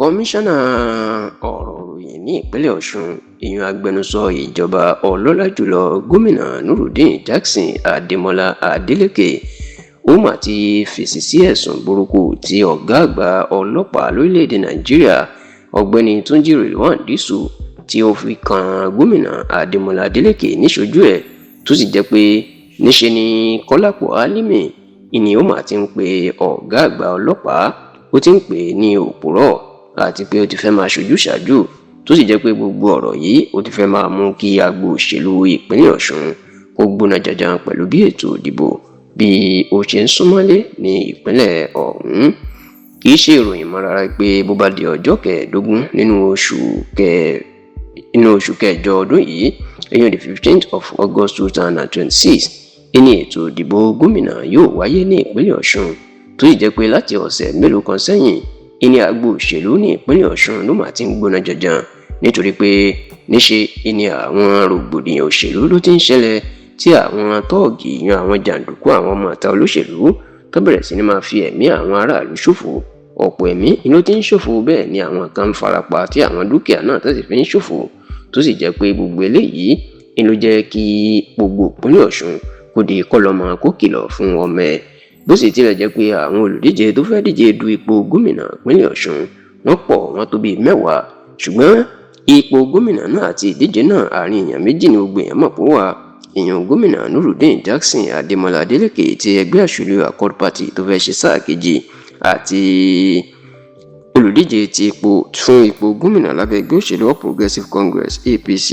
Kọmíṣánná ọ̀rọ̀ ìròyìn ní ìpínlẹ̀ Ọ̀ṣun ìyẹn agbẹnusọ ìjọba ọlọ́lá jùlọ gómìnà Nurudeen Jackson Adémọ́lá Adélékè ó mà ti fèsì sí ẹ̀sùn burúkú tí ọ̀gá àgbà ọlọ́pàá lórílẹ̀‐èdè Nàìjíríà ọ̀gbẹ́ni Túnjí Rilwan Disu tí ó fi kan gómìnà Adémọ́lá Adélékè níṣojú ẹ̀ tó sì jẹ́ pé níṣe ni Kọ́lápọ̀ Álímì ìní ó mà ti ń pe ọ̀gá àgbà ọlọ́pàá ó ti ń pè ní òpùrọ́ àti pé ó ti fẹ́ máa ṣojú ṣáájú tó sì jẹ́ pé gbogbo ọ̀rọ̀ yìí ó ti fẹ́ máa mú kí agbo òṣèlú ìpínlẹ̀ Ọ̀ṣun kó gbóná janjan pẹ̀lú bí ètò ìdìbò bí ó ṣe ń súnmọ́lé ní ìpínlẹ̀ ọ̀hún. Kì í ṣe ìròyìn mọ́ rárá pé bó bá di ọjọ́ kẹẹ̀ẹ́dógún nínú oṣù kẹjọ ọdún yìí èyí the 15th of August 2026 ní ètò ìdìbò gómìnà yóò wáyé ní ìpínlẹ̀ Ọ̀ṣun tó sì jẹ́ pé láti ọ̀sẹ̀ mélòó kan sẹ́yìn ìní agbo òṣèlú ní ìpínlẹ̀ Ọ̀ṣun ló mà ti ń gbóná janjan nítorí pé níṣe ìní àwọn rògbòdìyàn òṣèlú ló ti ń ṣẹlẹ̀ tí àwọn tọ́ọ̀gì yan àwọn jàǹdùkú àwọn ọmọ ìta olóṣèlú tó bẹ̀rẹ̀ sí ni máa fi ẹ̀mí àwọn aráàlú ṣòfò ọ̀pọ̀ ẹ̀mí ló ti ń ṣòfò bẹ́ẹ̀ ni àwọn kan ń farapa tí àwọn dúkìá náà tó sì fi ń ṣòfò tó sì jẹ́ pé gbogbo eléyìí ló jẹ́ kí gbogbo ìpínlẹ̀ Ọ̀ṣun kó di kọ́lọ́mọ kó kìlọ̀ fún ọmọ ẹ̀ bó sì tilẹ̀ jẹ́ pé àwọn olùdíje tó fẹ́ díje du ipò gómìnà ìpínlẹ̀ Ọ̀ṣun wọ́n pọ̀ wọ́n tó bíi 10 ṣùgbọ́n ipò gómìnà náà àti ìdíje náà àárín èèyàn méjì ni gbogbo èèyàn mọ̀ pé wà èèyàn gómìnà Nurudeen Jackson Adémọ́lá Adélékè ti ẹgbẹ́ òṣèlú Accord Party tó fẹ́ ṣe sáà kejì àti olùdíje ti fún ipò gómìnà lábẹ́ ẹgbẹ́ òṣèlú All Progressives Congress APC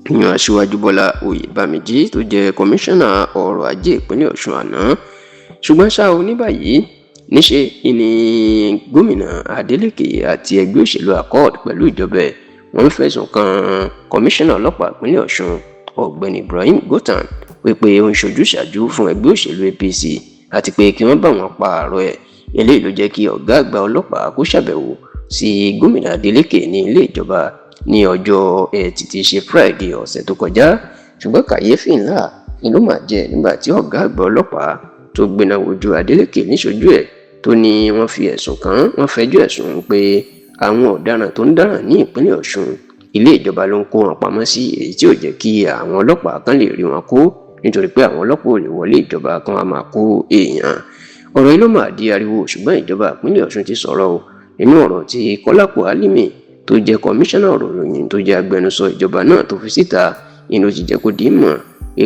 ìyẹn Aṣíwájú Bọ́lá Oyèbámíjí tó jẹ́ kọmíṣánná ọrọ̀ ajé ìpínlẹ̀ Ọ̀ṣun àná ṣùgbọ́n ṣá o ní báyìí níṣe ni gómìnà Adélékè àti ẹgbẹ́ òṣèlú Accord pẹ̀lú ìjọba ẹ̀ wọ́n fẹ̀sùn kan kọmíṣánná ọlọ́pàá ìpínlẹ̀ Ọ̀ṣun ọ̀gbẹ́ni Ibrahim Gothan wípé ó ń ṣojú ṣáájú fún ẹgbẹ́ òṣèlú APC àti pé kí wọ́n bá wọn pààrọ̀ ẹ̀ eléyìí ló jẹ́ kí ọ̀gá àgbà ọlọ́pàá kó ṣàbẹ̀wò sí gómìnà Adélékè ní ilé ìjọba ní ọjọ́ Ẹtì tí ṣe Friday ọ̀sẹ̀ tó kọjá ṣùgbọ́n kàyéfì ńlá ló máa jẹ́ nígbà tí ọ̀gá àgbà ọlọ́pàá tó gbéná wojú Adélékè níṣojú ẹ̀ tó ní wọ́n fi ẹ̀sùn kàn wọ́n fẹjọ́ ẹ̀sùn pé àwọn ọ̀daràn tó ń dáràn ní ìpínlẹ̀ Ọ̀ṣun ilé ìjọba ló ń kó wọn pamọ́ sí èyí tí ò jẹ́ kí àwọn ọlọ́pàá kan lè rí wọn kó nítorí pé àwọn ọlọ́pàá ò lè wọlé ìjọba kan á máa kó èèyàn ọ̀rọ̀ yìí ló máa di ariwo ṣùgbọ́n ìjọba ìpínlẹ̀ Ọ̀ṣun ti sọ̀rọ̀ o nínú ọ̀rọ̀ tí Kọ́lápọ̀ Álímì tó jẹ́ kọmíṣánná ọ̀rọ̀ ìròyìn tó jẹ́ agbẹnusọ ìjọba náà tó fi síta inú ti jẹ́ kó dì í mọ̀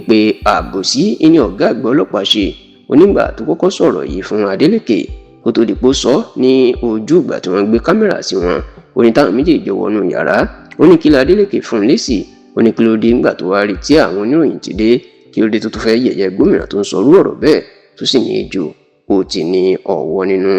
pé àbòsí ìní ọ̀gá àgbà ọlọ́pàá ṣe onígbà tó kọ́kọ́ sọ̀rọ̀ yìí fún Adélékè kó tó dìpọ̀ sọ ní ojú ìgbà tí wọ́n gbé kámẹ́rà sí wọn ó ní táwọn méjèèjì wọnú yàrá ó ní kí Adélékè fún un lésì ó ní kí ló dé nígbà tó wá rí tí àwọn oníròyìn ti dé kí ló dé tó tún fẹ́ yẹ̀yẹ́ gómìnà tó ń sọ orú ọ̀rọ̀ bẹ́ẹ̀ tó sì ní ejò ó ti ní ọ̀wọ́ nínú.